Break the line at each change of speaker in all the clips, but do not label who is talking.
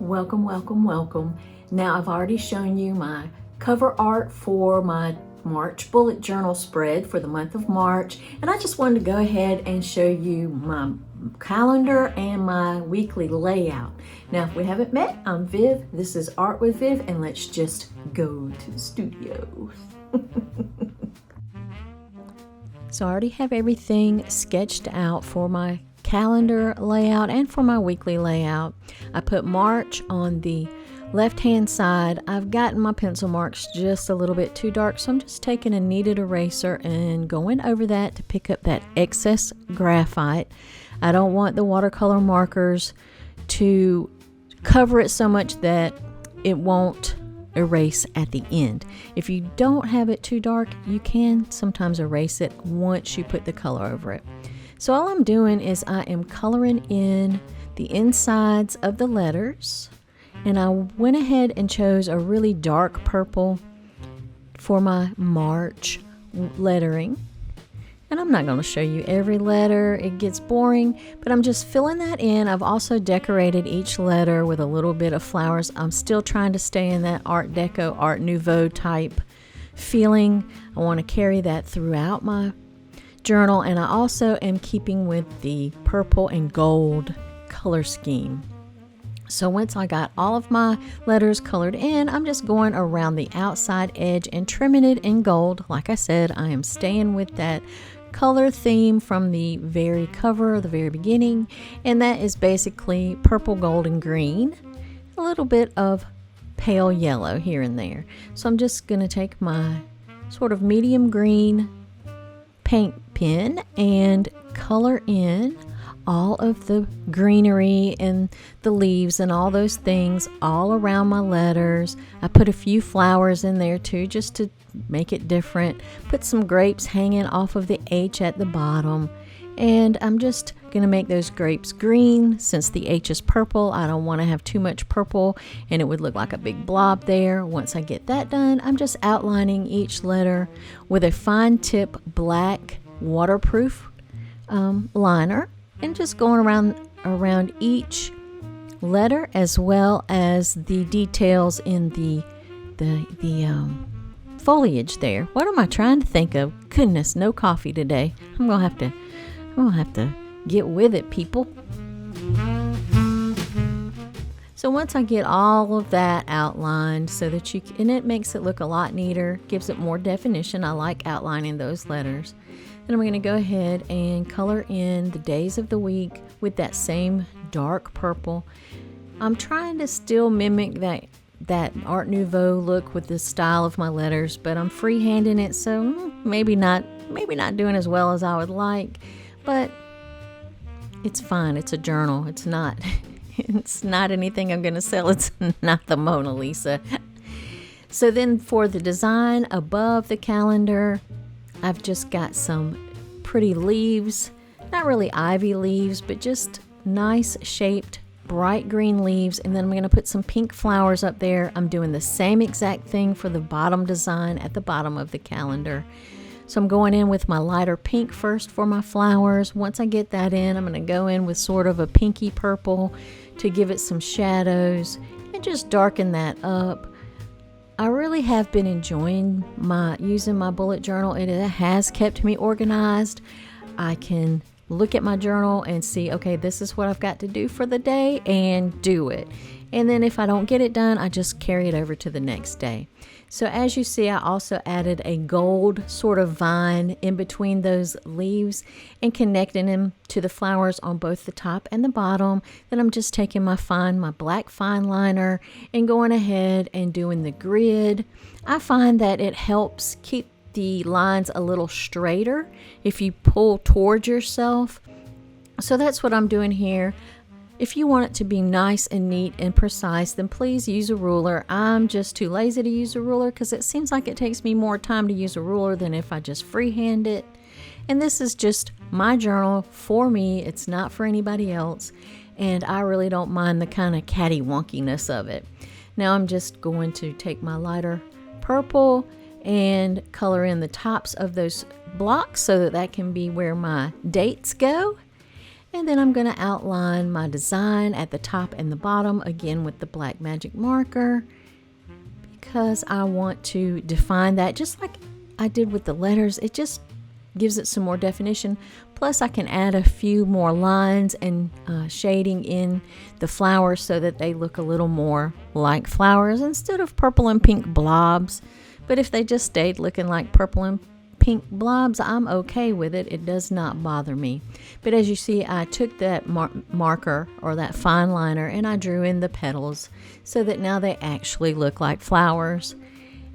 Welcome, welcome, welcome. Now I've already shown you my cover art for my March bullet journal spread for the month of March, and I just wanted to go ahead and show you my calendar and my weekly layout. Now if we haven't met, I'm Viv, this is Art with Viv, and let's just go to the studio. So I already have everything sketched out for my calendar layout and for my weekly layout. I put March on the left hand side. I've gotten my pencil marks just a little bit too dark, so I'm just taking a kneaded eraser and going over that to pick up that excess graphite. I don't want the watercolor markers to cover it so much that it won't erase at the end. If you don't have it too dark, you can sometimes erase it once you put the color over it. So all I'm doing is I am coloring in the insides of the letters, and I went ahead and chose a really dark purple for my March lettering. And I'm not going to show you every letter, it gets boring, but I'm just filling that in. I've also decorated each letter with a little bit of flowers. I'm still trying to stay in that Art Deco, Art Nouveau type feeling. I want to carry that throughout my journal, and I also am keeping with the purple and gold color scheme. So once I got all of my letters colored in, I'm just going around the outside edge and trimming it in gold. Like I said, I am staying with that color theme from the very cover, the very beginning, and that is basically purple, gold, and green, a little bit of pale yellow here and there. So I'm just going to take my sort of medium green paint pen and color in all of the greenery and the leaves and all those things all around my letters. I put a few flowers in there too, just to make it different. Put some grapes hanging off of the H at the bottom, and I'm just gonna make those grapes green. Since the H is purple, I don't want to have too much purple and it would look like a big blob there. Once I get that done, I'm just outlining each letter with a fine tip black waterproof liner, and just going around each letter, as well as the details in the foliage there. What am I trying to think of? Goodness, no coffee today. I'm gonna have to get with it, people. So once I get all of that outlined so that and it makes it look a lot neater, gives it more definition. I like outlining those letters. Then I'm going to go ahead and color in the days of the week with that same dark purple. I'm trying to still mimic that Art Nouveau look with the style of my letters, but I'm freehanding it, so maybe not doing as well as I would like, but it's fine. It's a journal. It's not anything I'm going to sell. It's not the Mona Lisa. So then for the design above the calendar, I've just got some pretty leaves, not really ivy leaves, but just nice shaped bright green leaves, and then I'm going to put some pink flowers up there. I'm doing the same exact thing for the bottom design at the bottom of the calendar. So I'm going in with my lighter pink first for my flowers. Once I get that in, I'm going to go in with sort of a pinky purple to give it some shadows and just darken that up. I really have been enjoying using my bullet journal. It has kept me organized. I can look at my journal and see, okay, this is what I've got to do for the day, and do it. And then if I don't get it done, I just carry it over to the next day. So as you see, I also added a gold sort of vine in between those leaves and connecting them to the flowers on both the top and the bottom. Then I'm just taking my black fine liner and going ahead and doing the grid. I find that it helps keep the lines a little straighter if you pull towards yourself. So that's what I'm doing here. If you want it to be nice and neat and precise, then please use a ruler. I'm just too lazy to use a ruler because it seems like it takes me more time to use a ruler than if I just freehand it. And this is just my journal for me. It's not for anybody else. And I really don't mind the kind of catty-wonkiness of it. Now I'm just going to take my lighter purple and color in the tops of those blocks so that can be where my dates go. And then I'm going to outline my design at the top and the bottom, again with the black magic marker, because I want to define that just like I did with the letters. It just gives it some more definition. Plus I can add a few more lines and shading in the flowers so that they look a little more like flowers instead of purple and pink blobs. But if they just stayed looking like purple and pink blobs, I'm okay with it. It does not bother me. But as you see, I took that marker or that fine liner and I drew in the petals so that now they actually look like flowers.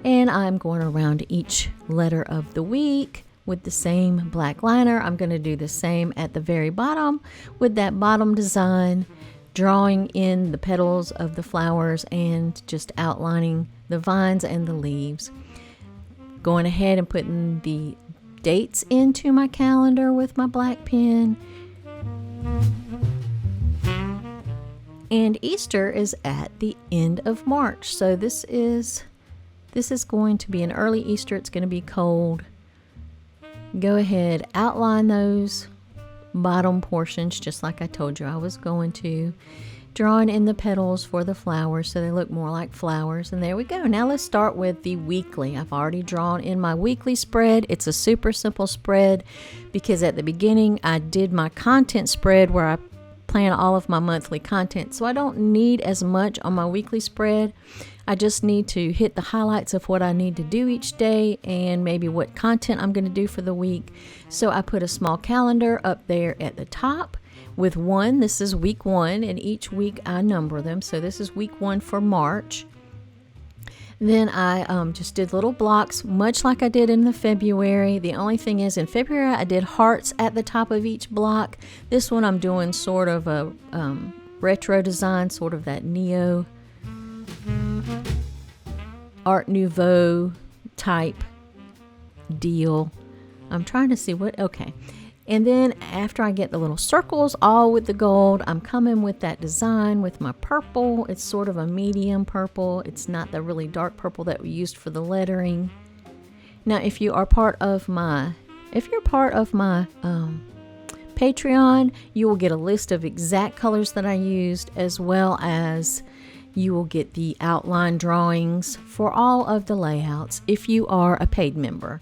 And I'm going around each letter of the week with the same black liner. I'm going to do the same at the very bottom with that bottom design, drawing in the petals of the flowers and just outlining the vines and the leaves. Going ahead and putting the dates into my calendar with my black pen. And Easter is at the end of March. So this is going to be an early Easter. It's going to be cold. Go ahead, outline those bottom portions just like I told you I was going to. Drawing in the petals for the flowers so they look more like flowers. And there we go. Now let's start with the weekly. I've already drawn in my weekly spread. It's a super simple spread because at the beginning I did my content spread where I plan all of my monthly content. So I don't need as much on my weekly spread. I just need to hit the highlights of what I need to do each day and maybe what content I'm going to do for the week. So I put a small calendar up there at the top with one. This is week 1, and each week I number them. So this is week 1 for March. Then I just did little blocks, much like I did in the February. The only thing is in February I did hearts at the top of each block. This one I'm doing sort of a retro design, sort of that neo Art Nouveau type deal. I'm trying to see okay. And then after I get the little circles all with the gold, I'm coming with that design with my purple. It's sort of a medium purple. It's not the really dark purple that we used for the lettering. Now, if you're part of my Patreon, you will get a list of exact colors that I used, as well as you will get the outline drawings for all of the layouts if you are a paid member.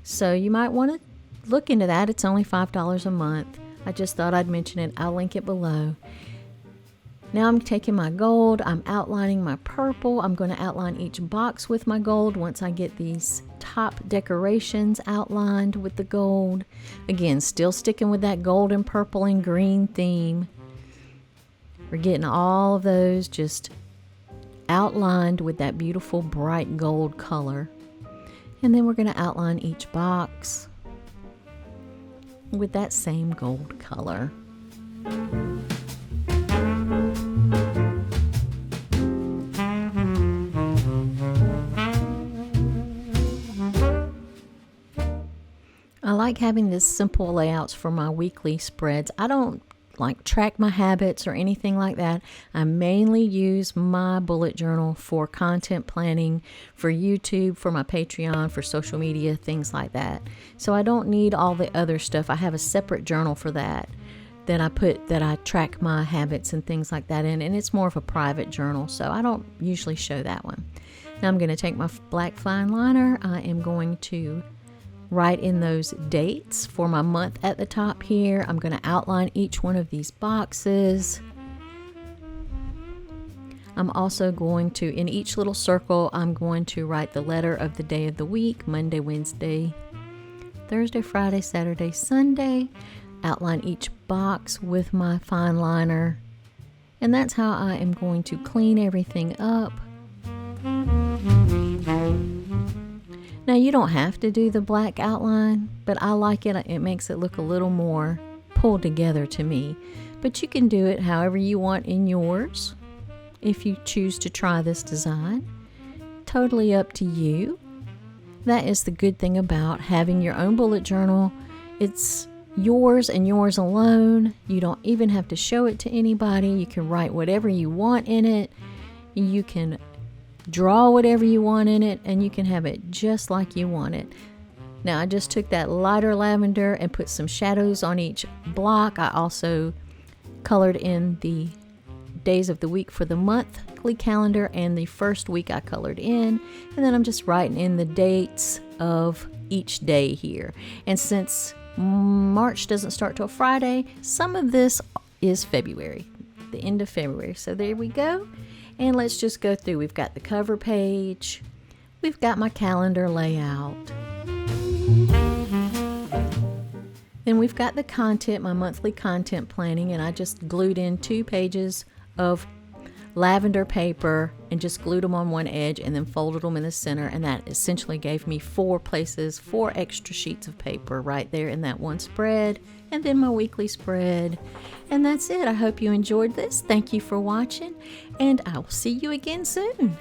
So you might want to look into that. It's only $5 a month. I just thought I'd mention it. I'll link it below. Now I'm taking my gold, I'm outlining my purple. I'm going to outline each box with my gold once I get these top decorations outlined with the gold. Again, still sticking with that gold and purple and green theme. We're getting all of those just outlined with that beautiful bright gold color. And then we're going to outline each box with that same gold color. I like having this simple layouts for my weekly spreads. I don't like track my habits or anything like that. I mainly use my bullet journal for content planning, for YouTube, for my Patreon, for social media, things like that. So I don't need all the other stuff. I have a separate journal for that I track my habits and things like that in, and it's more of a private journal, so I don't usually show that one. Now I'm going to take my black fine liner. I am going to write in those dates for my month at the top here. I'm going to outline each one of these boxes. I'm also going to, in each little circle, I'm going to write the letter of the day of the week: Monday, Wednesday, Thursday, Friday, Saturday, Sunday. Outline each box with my fine liner. And that's how I am going to clean everything up. Now, you don't have to do the black outline, but I like it. It makes it look a little more pulled together to me. But you can do it however you want in yours if you choose to try this design. Totally up to you. That is the good thing about having your own bullet journal. It's yours and yours alone. You don't even have to show it to anybody. You can write whatever you want in it. You can draw whatever you want in it, and you can have it just like you want it. Now I just took that lighter lavender and put some shadows on each block. I also colored in the days of the week for the monthly calendar, and the first week I colored in, and then I'm just writing in the dates of each day here. And since March doesn't start till Friday, some of this is February, the end of February. So there we go. And let's just go through. We've got the cover page, we've got my calendar layout, then we've got the content, my monthly content planning, and I just glued in 2 pages of lavender paper and just glued them on one edge and then folded them in the center, and that essentially gave me 4 places, 4 extra sheets of paper right there in that one spread, and then my weekly spread. And that's it. I hope you enjoyed this. Thank you for watching, and I will see you again soon.